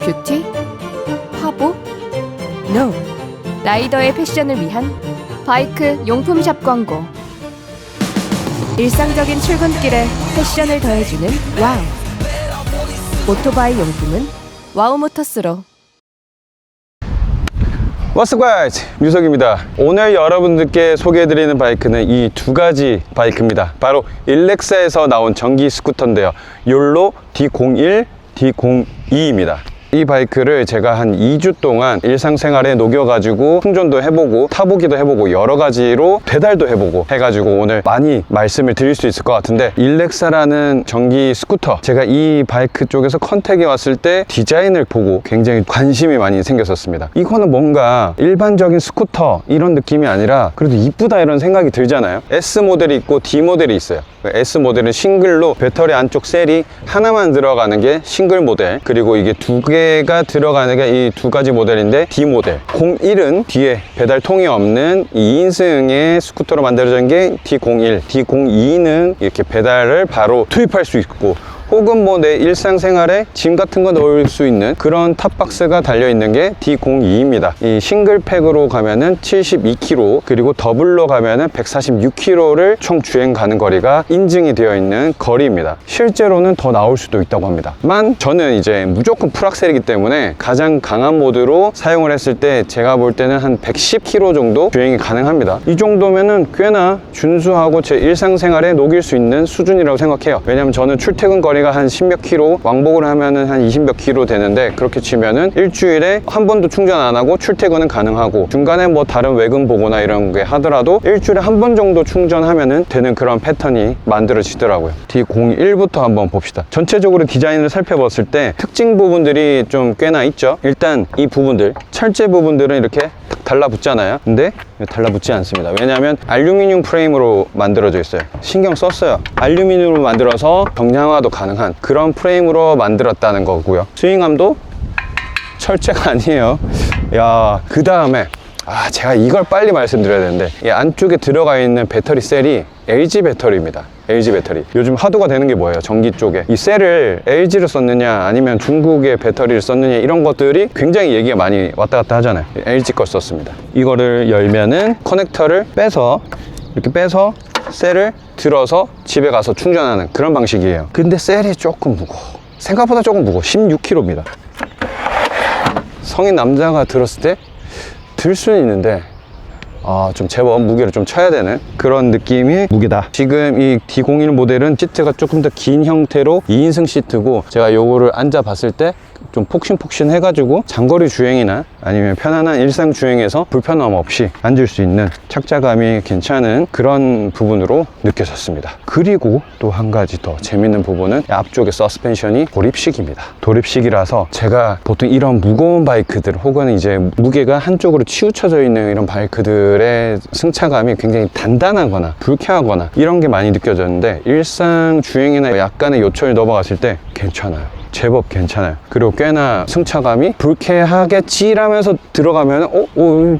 뷰티? 화보? No. 라이더의 패션을 위한 바이크 용품샵 광고. 일상적인 출근길에 패션을 더해주는 와우. 오토바이 용품은 와우모터스로. What's up guys, 뮤석입니다. 오늘 여러분들께 소개해드리는 바이크는 이 두 가지 바이크입니다. 바로 일렉사에서 나온 전기 스쿠터인데요, 욜로 D01, D02입니다. 이 바이크를 제가 한 2주 동안 일상생활에 녹여가지고 충전도 해보고 타보기도 해보고 여러 가지로 배달도 해보고 해가지고 오늘 많이 말씀을 드릴 수 있을 것 같은데, 일렉사라는 전기 스쿠터, 제가 이 바이크 쪽에서 컨택이 왔을 때 디자인을 보고 굉장히 관심이 많이 생겼었습니다. 이거는 뭔가 일반적인 스쿠터 이런 느낌이 아니라 그래도 이쁘다 이런 생각이 들잖아요. S 모델이 있고 D 모델이 있어요. S 모델은 싱글로 배터리 안쪽 셀이 하나만 들어가는 게 싱글 모델, 그리고 이게 두 개가 들어가는 게 이 두 가지 모델인데 D 모델. 01은 뒤에 배달통이 없는 2인승의 스쿠터로 만들어진 게 D01, D02는 이렇게 배달을 바로 투입할 수 있고, 혹은 뭐 내 일상생활에 짐 같은 거 넣을 수 있는 그런 탑박스가 달려있는 게 D02입니다. 이 싱글팩으로 가면은 72km, 그리고 더블로 가면은 146km를 총 주행 가는 거리가 인증이 되어 있는 거리입니다. 실제로는 더 나올 수도 있다고 합니다. 만 저는 이제 무조건 풀악셀이기 때문에 가장 강한 모드로 사용을 했을 때 제가 볼 때는 한 110km 정도 주행이 가능합니다. 이 정도면은 꽤나 준수하고 제 일상생활에 녹일 수 있는 수준이라고 생각해요. 왜냐면 저는 출퇴근 거리 한 10몇 킬로, 왕복을 하면은 한 20몇 킬로 되는데, 그렇게 치면은 일주일에 한 번도 충전 안 하고 출퇴근은 가능하고, 중간에 뭐 다른 외근 보거나 이런 게 하더라도 일주일에 한 번 정도 충전하면은 되는 그런 패턴이 만들어지더라고요. D01부터 한번 봅시다. 전체적으로 디자인을 살펴봤을 때 특징 부분들이 좀 꽤나 있죠. 일단 이 부분들, 철제 부분들은 이렇게 달라붙잖아요. 근데 달라붙지 않습니다. 왜냐하면 알루미늄 프레임으로 만들어져 있어요. 신경 썼어요. 알루미늄으로 만들어서 경량화도 가능한 그런 프레임으로 만들었다는 거고요. 스윙함도 철제가 아니에요. 야, 그 다음에 제가 이걸 빨리 말씀드려야 되는데, 이 안쪽에 들어가 있는 배터리 셀이 LG 배터리입니다. LG 배터리. 요즘 하도가 되는 게 뭐예요? 전기 쪽에 이 셀을 LG를 썼느냐 아니면 중국의 배터리를 썼느냐, 이런 것들이 굉장히 얘기가 많이 왔다 갔다 하잖아요. LG 걸 썼습니다. 이거를 열면은 커넥터를 빼서 이렇게 빼서 셀을 들어서 집에 가서 충전하는 그런 방식이에요. 근데 셀이 조금 무거워. 생각보다 조금 무거워. 16kg입니다. 성인 남자가 들었을 때 들 수는 있는데 좀 제법 무게를 좀 쳐야 되는 그런 느낌의 무게다. 지금 이 D01 모델은 시트가 조금 더 긴 형태로 2인승 시트고, 제가 요거를 앉아 봤을 때 좀 폭신폭신 해가지고 장거리 주행이나 아니면 편안한 일상 주행에서 불편함 없이 앉을 수 있는 착자감이 괜찮은 그런 부분으로 느껴졌습니다. 그리고 또 한 가지 더 재밌는 부분은 앞쪽에 서스펜션이 도립식입니다. 도립식이라서 제가 보통 이런 무거운 바이크들, 혹은 이제 무게가 한쪽으로 치우쳐져 있는 이런 바이크들의 승차감이 굉장히 단단하거나 불쾌하거나 이런 게 많이 느껴졌는데, 일상 주행이나 약간의 요철이 넘어갔을 때 괜찮아요. 제법 괜찮아요. 그리고 꽤나 승차감이 불쾌하겠지라면서 들어가면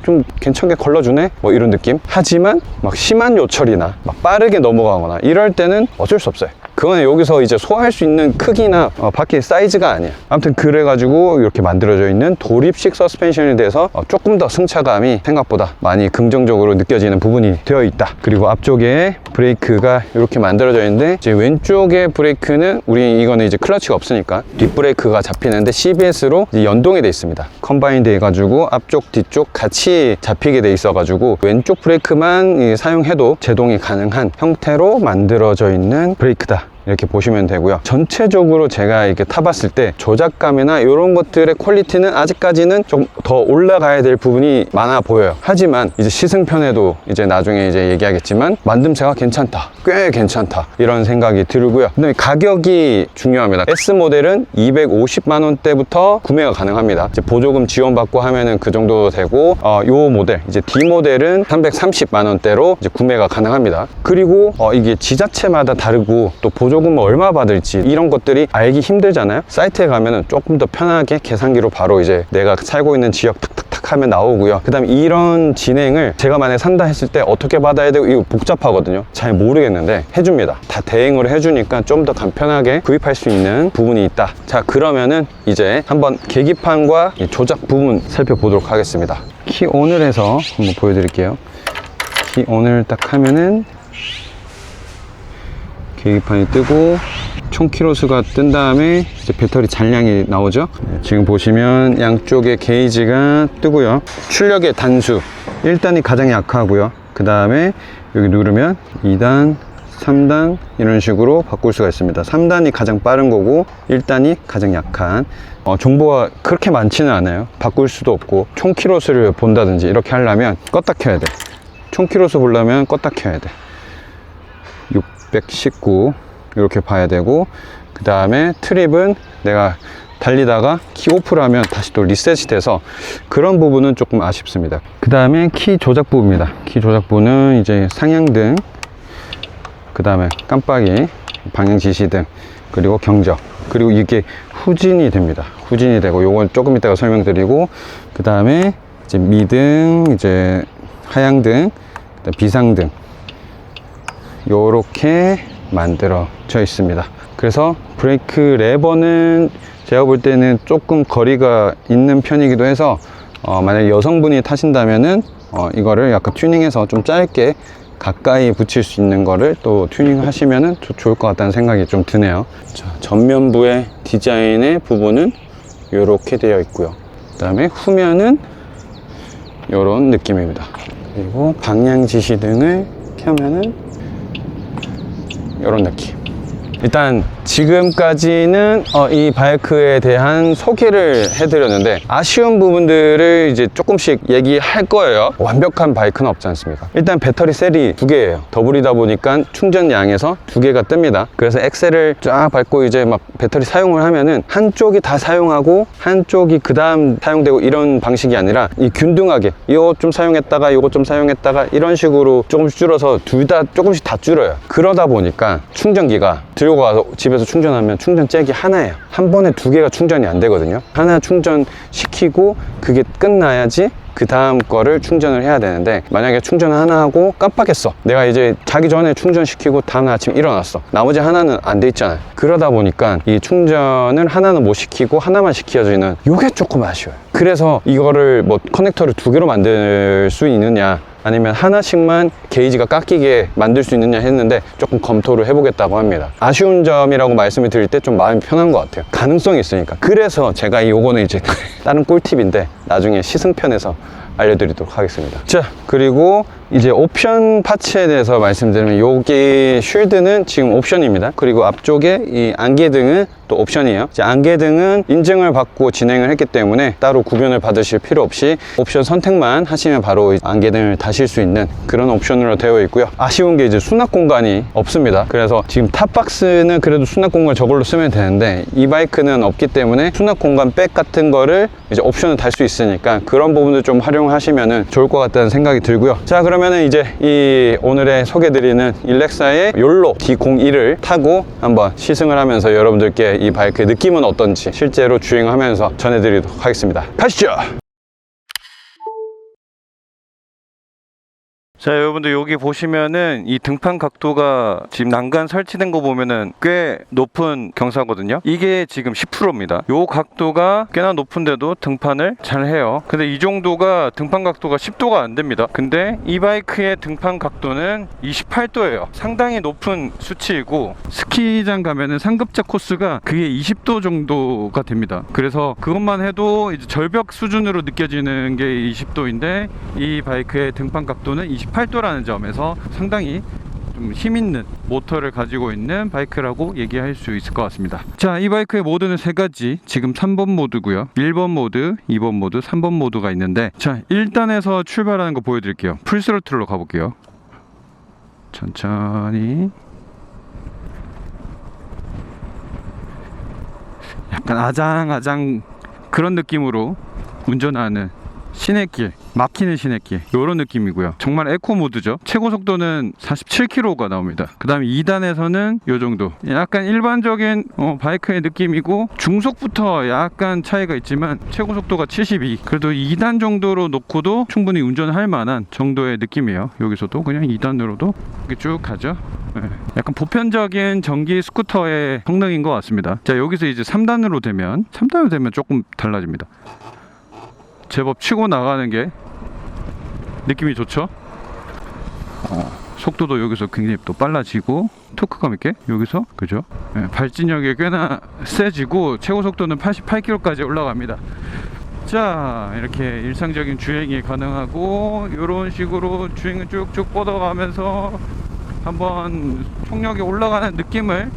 좀 괜찮게 걸러주네? 뭐 이런 느낌? 하지만 막 심한 요철이나 막 빠르게 넘어가거나 이럴 때는 어쩔 수 없어요. 그거는 여기서 이제 소화할 수 있는 크기나 바퀴 사이즈가 아니야. 아무튼 그래가지고 이렇게 만들어져 있는 도립식 서스펜션에 대해서 조금 더 승차감이 생각보다 많이 긍정적으로 느껴지는 부분이 되어 있다. 그리고 앞쪽에 브레이크가 이렇게 만들어져 있는데, 이제 왼쪽의 브레이크는 이거는 이제 클러치가 없으니까 뒷브레이크가 잡히는데 CBS로 연동이 돼 있습니다. 컴바인 돼 가지고 앞쪽 뒤쪽 같이 잡히게 돼 있어 가지고 왼쪽 브레이크만 사용해도 제동이 가능한 형태로 만들어져 있는 브레이크다, 이렇게 보시면 되고요. 전체적으로 제가 이렇게 타봤을 때 조작감이나 이런 것들의 퀄리티는 아직까지는 좀 더 올라가야 될 부분이 많아 보여요. 하지만 이제 시승편에도 이제 나중에 이제 얘기하겠지만 만듦새가 괜찮다, 꽤 괜찮다, 이런 생각이 들고요. 그다음에 가격이 중요합니다. S 모델은 250만 원대부터 구매가 가능합니다. 이제 보조금 지원받고 하면은 그 정도 되고, 요 모델 이제 D 모델은 330만 원대로 이제 구매가 가능합니다. 그리고 이게 지자체마다 다르고 또 보조금 얼마 받을지 이런 것들이 알기 힘들잖아요. 사이트에 가면은 조금 더 편하게 계산기로 바로 이제 내가 살고 있는 지역 탁탁탁 탁 하면 나오고요. 그 다음에 이런 진행을 제가 만약에 산다 했을 때 어떻게 받아야 되고, 이거 복잡하거든요. 잘 모르겠는데 해줍니다. 다 대행으로 해주니까 좀 더 간편하게 구입할 수 있는 부분이 있다. 자, 그러면은 이제 한번 계기판과 이 조작 부분 살펴보도록 하겠습니다. 키 온을 해서 한번 보여드릴게요. 키 온을 딱 하면은 계기판이 뜨고 총 키로수가 뜬 다음에 이제 배터리 잔량이 나오죠. 지금 보시면 양쪽에 게이지가 뜨고요. 출력의 단수 1단이 가장 약하고요. 그 다음에 여기 누르면 2단 3단 이런 식으로 바꿀 수가 있습니다. 3단이 가장 빠른 거고 1단이 가장 약한, 정보가 그렇게 많지는 않아요. 바꿀 수도 없고 총 키로수를 본다든지 이렇게 하려면 껐다 켜야 돼. 총 키로수 보려면 껐다 켜야 돼. 619 이렇게 봐야 되고, 그 다음에 트립은 내가 달리다가 키 오프를 하면 다시 또 리셋이 돼서 그런 부분은 조금 아쉽습니다. 그 다음에 키 조작 부분입니다. 키 조작 부분은 이제 상향등, 그 다음에 깜빡이, 방향 지시등, 그리고 경적, 그리고 이게 후진이 됩니다. 후진이 되고, 요건 조금 이따가 설명드리고, 그 다음에 이제 미등, 이제 하향등, 비상등, 요렇게 만들어져 있습니다. 그래서 브레이크 레버는 제가 볼 때는 조금 거리가 있는 편이기도 해서, 만약에 여성분이 타신다면은 이거를 약간 튜닝해서 좀 짧게 가까이 붙일 수 있는 거를 또 튜닝 하시면은 좋을 것 같다는 생각이 좀 드네요. 자, 전면부의 디자인의 부분은 이렇게 되어 있고요. 그 다음에 후면은 이런 느낌입니다. 그리고 방향 지시등을 켜면은 이런 느낌. 일단 지금까지는 이 바이크에 대한 소개를 해드렸는데, 아쉬운 부분들을 이제 조금씩 얘기할 거예요. 완벽한 바이크는 없지 않습니까? 일단 배터리 셀이 2개예요. 더블이다 보니까 충전량에서 2개가 뜹니다. 그래서 엑셀을 쫙 밟고 이제 막 배터리 사용을 하면은 한쪽이 다 사용하고 한쪽이 그 다음 사용되고 이런 방식이 아니라 이 균등하게 이거 좀 사용했다가 이거 좀 사용했다가 이런 식으로 조금씩 줄어서 둘 다 조금씩 다 줄어요. 그러다 보니까 충전기가 들고 가서 집에서 충전하면 충전 잭이 하나예요. 한 번에 2개가 충전이 안 되거든요. 하나 충전시키고 그게 끝나야지 그 다음 거를 충전을 해야 되는데, 만약에 충전 하나 하고 깜빡했어. 내가 이제 자기 전에 충전시키고 다음날 아침 일어났어. 나머지 하나는 안 돼 있잖아요. 그러다 보니까 이 충전을 하나는 못 시키고 하나만 시켜주는 요게 조금 아쉬워요. 그래서 이거를 뭐 커넥터를 2개로 만들 수 있느냐, 아니면 하나씩만 게이지가 깎이게 만들 수 있느냐 했는데 조금 검토를 해보겠다고 합니다. 아쉬운 점이라고 말씀을 드릴 때 좀 마음이 편한 것 같아요. 가능성이 있으니까. 그래서 제가 요거는 이제 다른 꿀팁인데 나중에 시승편에서 알려드리도록 하겠습니다. 자, 그리고 이제 옵션 파츠에 대해서 말씀드리면, 여기 쉴드는 지금 옵션입니다. 그리고 앞쪽에 이 안개등은 또 옵션이에요. 이제 안개등은 인증을 받고 진행을 했기 때문에 따로 구변을 받으실 필요 없이 옵션 선택만 하시면 바로 안개등을 다실 수 있는 그런 옵션으로 되어 있고요. 아쉬운 게 이제 수납 공간이 없습니다. 그래서 지금 탑박스는 그래도 수납 공간 저걸로 쓰면 되는데, 이 바이크는 없기 때문에 수납 공간 백 같은 거를 이제 옵션을 달 수 있으니까 그런 부분을 좀 활용하시면 좋을 것 같다는 생각이 들고요. 자, 그러면은 이제 이 오늘의 소개드리는 일렉사의 욜로 D01을 타고 한번 시승을 하면서 여러분들께 이 바이크의 느낌은 어떤지 실제로 주행하면서 전해드리도록 하겠습니다. 가시죠! 자, 여러분들 여기 보시면은 이 등판 각도가 지금 난간 설치된 거 보면은 꽤 높은 경사거든요. 이게 지금 10%입니다. 요 각도가 꽤나 높은데도 등판을 잘 해요. 근데 이 정도가 등판 각도가 10도가 안 됩니다. 근데 이 바이크의 등판 각도는 28도예요. 상당히 높은 수치이고, 스키장 가면은 상급자 코스가 그게 20도 정도가 됩니다. 그래서 그것만 해도 이제 절벽 수준으로 느껴지는 게 20도인데, 이 바이크의 등판 각도는 28도라는 점에서 상당히 좀 힘있는 모터를 가지고 있는 바이크라고 얘기할 수 있을 것 같습니다. 자, 이 바이크의 모드는 3가지, 지금 3번 모드고요, 1번 모드, 2번 모드, 3번 모드가 있는데, 자, 1단에서 출발하는 거 보여드릴게요. 풀스로틀로 가볼게요. 천천히. 약간 아장아장 그런 느낌으로 운전하는 시내길, 막히는 시내길 이런 느낌이고요. 정말 에코 모드죠. 최고 속도는 47km가 나옵니다. 그 다음에 2단에서는 요 정도, 약간 일반적인 바이크의 느낌이고, 중속부터 약간 차이가 있지만 최고 속도가 72. 그래도 2단 정도로 놓고도 충분히 운전할 만한 정도의 느낌이에요. 여기서도 그냥 2단으로도 이렇게 쭉 가죠. 네. 약간 보편적인 전기 스쿠터의 성능인 것 같습니다. 자, 여기서 이제 3단으로 되면 조금 달라집니다. 제법 치고 나가는 게 느낌이 좋죠. 속도도 여기서 굉장히 또 빨라지고 토크감 있게 여기서, 그죠? 네, 발진력이 꽤나 세지고 최고 속도는 88km까지 올라갑니다. 자, 이렇게 일상적인 주행이 가능하고, 이런 식으로 주행을 쭉쭉 뻗어가면서 한번 총력이 올라가는 느낌을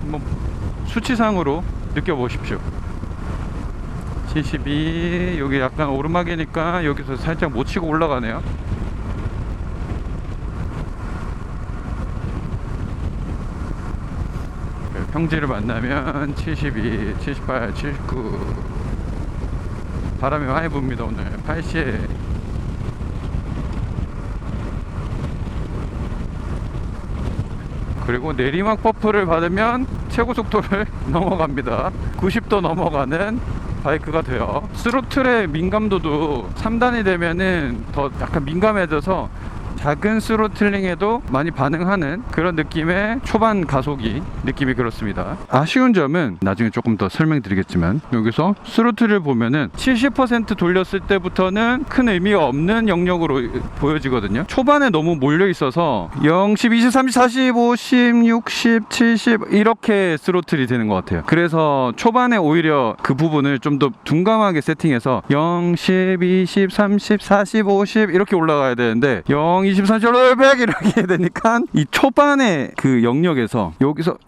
뭐 수치상으로 느껴보십시오. 72. 여기 약간 오르막이니까 여기서 살짝 못 치고 올라가네요. 평지를 만나면 72, 78, 79. 바람이 많이 붑니다. 오늘 80. 그리고 내리막 버프를 받으면 최고 속도를 넘어갑니다. 90도 넘어가는 바이크가 돼요. 스로틀의 민감도도 3단이 되면은 더 약간 민감해져서 작은 스로틀링에도 많이 반응하는 그런 느낌의 초반 가속이 느낌이 그렇습니다. 아쉬운 점은 나중에 조금 더 설명드리겠지만, 여기서 스로틀을 보면은 70% 돌렸을 때부터는 큰 의미가 없는 영역으로 보여지거든요. 초반에 너무 몰려 있어서 0, 10, 20, 30, 40, 50, 60, 70 이렇게 스로틀이 되는 것 같아요. 그래서 초반에 오히려 그 부분을 좀 더 둔감하게 세팅해서 0, 10, 20, 30, 40, 50 이렇게 올라가야 되는데 0, 20, 30, 100 이렇게 해야 되니까 이 초반에 그 영역에서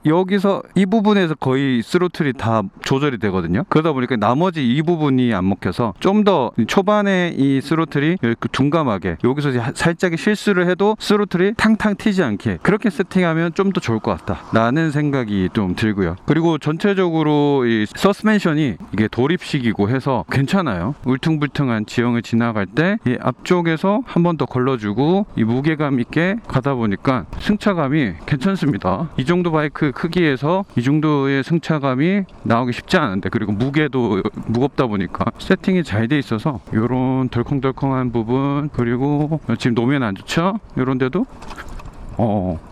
여기서 이 부분에서 거의 스로틀이 다 조절이 되거든요. 그러다 보니까 나머지 이 부분이 안 먹혀서 좀 더 초반에 이 스로틀이 이렇게 둔감하게, 여기서 살짝 실수를 해도 스로틀이 탕탕 튀지 않게 그렇게 세팅하면 좀 더 좋을 것 같다 라는 생각이 좀 들고요. 그리고 전체적으로 이 서스펜션이 이게 도립식이고 해서 괜찮아요. 울퉁불퉁한 지형을 지나갈 때 이 앞쪽에서 한 번 더 걸러주고 이 무게감 있게 가다 보니까 승차감이 괜찮습니다. 이 정도 바이크 크기에서 이 정도의 승차감이 나오기 쉽지 않은데, 그리고 무게도 무겁다 보니까 세팅이 잘 돼 있어서 이런 덜컹덜컹한 부분, 그리고 지금 노면 안 좋죠? 이런 데도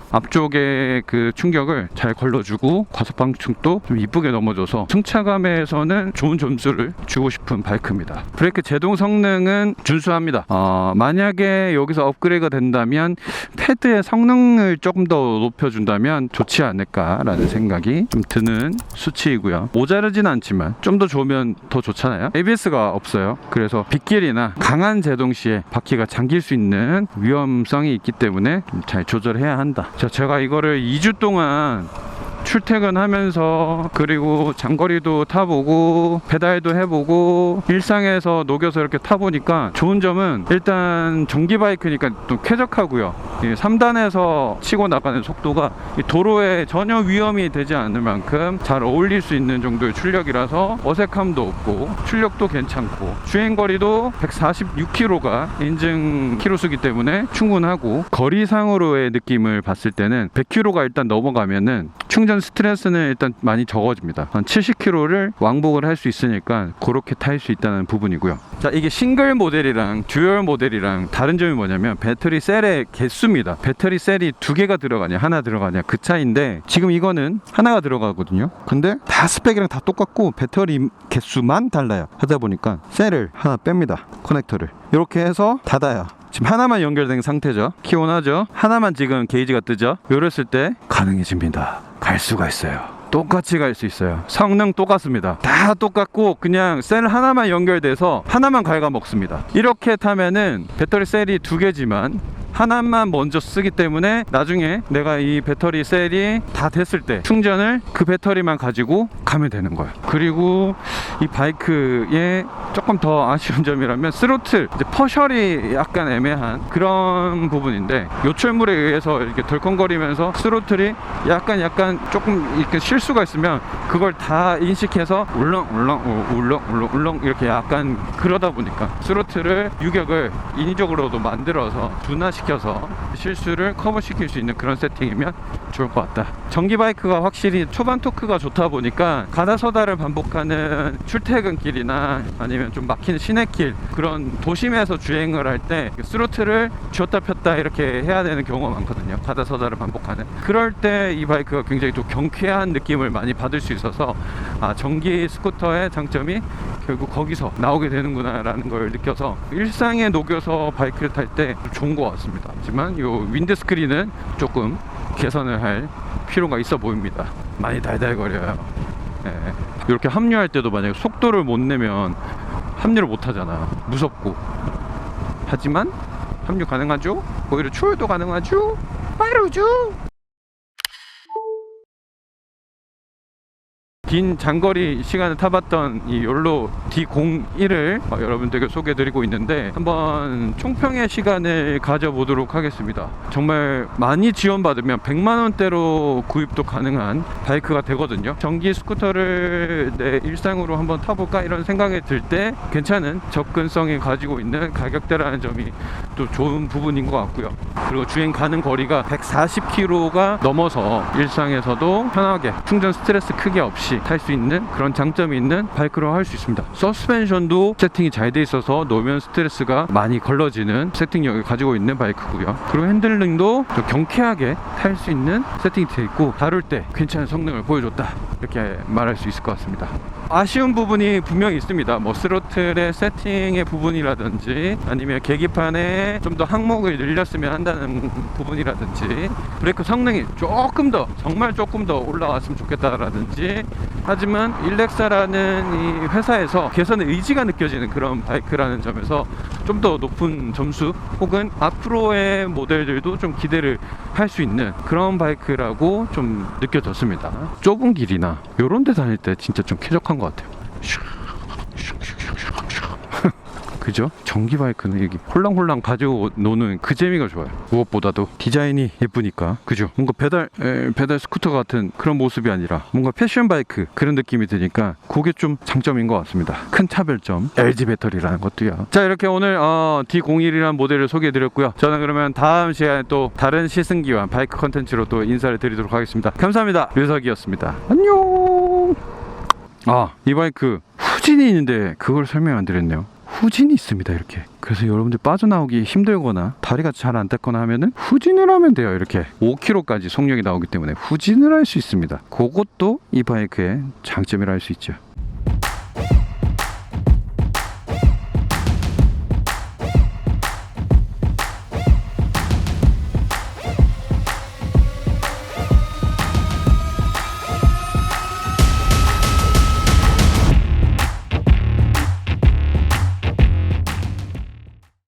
앞쪽에 그 충격을 잘 걸러주고 과속방충도 좀 이쁘게 넘어져서 승차감에서는 좋은 점수를 주고 싶은 바이크입니다. 브레이크 제동 성능은 준수합니다. 만약에 여기서 업그레이드가 된다면 패드의 성능을 조금 더 높여준다면 좋지 않을까라는 생각이 좀 드는 수치이고요. 모자르진 않지만 좀 더 좋으면 더 좋잖아요. ABS가 없어요. 그래서 빗길이나 강한 제동 시에 바퀴가 잠길 수 있는 위험성이 있기 때문에 좀 잘 조절해야 한다. 자, 제가 이거를 2주 동안 출퇴근하면서, 그리고 장거리도 타보고 페달도 해보고 일상에서 녹여서 이렇게 타보니까 좋은 점은, 일단 전기 바이크니까 또 쾌적하고요. 3단에서 치고 나가는 속도가 도로에 전혀 위험이 되지 않을 만큼 잘 어울릴 수 있는 정도의 출력이라서 어색함도 없고 출력도 괜찮고, 주행거리도 146km가 인증 키로수기 때문에 충분하고, 거리상으로의 느낌을 봤을 때는 100km가 일단 넘어가면은 충전 스트레스는 일단 많이 적어집니다. 한 70km를 왕복을 할 수 있으니까 그렇게 탈 수 있다는 부분이고요. 자, 이게 싱글 모델이랑 듀얼 모델이랑 다른 점이 뭐냐면 배터리 셀의 개수입니다. 배터리 셀이 2개가 들어가냐 하나 들어가냐 그 차이인데, 지금 이거는 하나가 들어가거든요. 근데 다 스펙이랑 다 똑같고 배터리 개수만 달라요. 하다 보니까 셀을 하나 뺍니다. 커넥터를 이렇게 해서 닫아요. 지금 하나만 연결된 상태죠. 키온하죠. 하나만 지금 게이지가 뜨죠. 이랬을 때 가능해집니다. 갈 수가 있어요. 똑같이 갈 수 있어요. 성능 똑같습니다. 다 똑같고 그냥 셀 하나만 연결돼서 하나만 갉아먹습니다. 이렇게 타면은 배터리 셀이 2개지만 하나만 먼저 쓰기 때문에 나중에 내가 이 배터리 셀이 다 됐을 때 충전을 그 배터리만 가지고 가면 되는 거예요. 그리고 이 바이크의 조금 더 아쉬운 점이라면 스로틀 이제 퍼셜이 약간 애매한 그런 부분인데, 요철물에 의해서 이렇게 덜컹거리면서 스로틀이 약간 조금 이렇게 실수가 있으면 그걸 다 인식해서 울렁 이렇게 약간 그러다 보니까 스로틀을 유격을 인위적으로도 만들어서 둔화시켜서 실수를 커버시킬 수 있는 그런 세팅이면 좋을 것 같다. 전기 바이크가 확실히 초반 토크가 좋다 보니까 가다서다를 반복하는 출퇴근길이나 아니면 좀 막히는 시내길, 그런 도심에서 주행을 할 때 스로틀을 쥐었다 폈다 이렇게 해야 되는 경우가 많거든요. 가다서다를 반복하는. 그럴 때 이 바이크가 굉장히 또 경쾌한 느낌을 많이 받을 수 있어서 전기 스쿠터의 장점이 결국 거기서 나오게 되는구나 라는 걸 느껴서 일상에 녹여서 바이크를 탈 때 좋은 것 같습니다. 하지만 이 윈드스크린은 조금 개선을 할 필요가 있어 보입니다. 많이 달달거려요. 이렇게 합류할 때도 만약에 속도를 못 내면 합류를 못 하잖아. 무섭고. 하지만 합류 가능하죠? 오히려 추월도 가능하죠? 빠르죠? 긴 장거리 시간을 타봤던 이 욜로 D01을 여러분들께 소개해드리고 있는데, 한번 총평의 시간을 가져보도록 하겠습니다. 정말 많이 지원받으면 100만원대로 구입도 가능한 바이크가 되거든요. 전기 스쿠터를 내 일상으로 한번 타볼까 이런 생각이 들 때 괜찮은 접근성이 가지고 있는 가격대라는 점이 또 좋은 부분인 것 같고요. 그리고 주행 가는 거리가 140km가 넘어서 일상에서도 편하게 충전 스트레스 크게 없이 탈 수 있는 그런 장점이 있는 바이크로 할 수 있습니다. 서스펜션도 세팅이 잘 돼 있어서 노면 스트레스가 많이 걸러지는 세팅력을 가지고 있는 바이크고요. 그리고 핸들링도 좀 경쾌하게 탈 수 있는 세팅이 되어 있고, 다룰 때 괜찮은 성능을 보여줬다 이렇게 말할 수 있을 것 같습니다. 아쉬운 부분이 분명히 있습니다. 뭐 스로틀의 세팅의 부분이라든지 아니면 계기판에 좀 더 항목을 늘렸으면 한다는 부분이라든지 브레이크 성능이 조금 더, 정말 조금 더 올라왔으면 좋겠다라든지. 하지만 일렉사라는 이 회사에서 개선의 의지가 느껴지는 그런 바이크라는 점에서 좀 더 높은 점수 혹은 앞으로의 모델들도 좀 기대를 할 수 있는 그런 바이크라고 좀 느껴졌습니다. 좁은 길이나 요런 데 다닐 때 진짜 좀 쾌적한 것 같아요. 그죠? 전기 바이크는 여기 홀랑홀랑 가지고 노는 그 재미가 좋아요. 무엇보다도 디자인이 예쁘니까. 그죠? 뭔가 배달 스쿠터 같은 그런 모습이 아니라 뭔가 패션 바이크 그런 느낌이 드니까 그게 좀 장점인 것 같습니다. 큰 차별점, LG 배터리라는 것도요. 자, 이렇게 오늘 D01이라는 모델을 소개해 드렸고요. 저는 그러면 다음 시간에 또 다른 시승기와 바이크 컨텐츠로 또 인사를 드리도록 하겠습니다. 감사합니다. 류석이었습니다. 안녕. 이 바이크 후진이 있는데 그걸 설명 안 드렸네요. 후진이 있습니다. 이렇게. 그래서 여러분들 빠져나오기 힘들거나 다리가 잘 안 닿거나 하면은 후진을 하면 돼요. 이렇게 5km까지 속력이 나오기 때문에 후진을 할 수 있습니다. 그것도 이 바이크의 장점이라 할 수 있죠.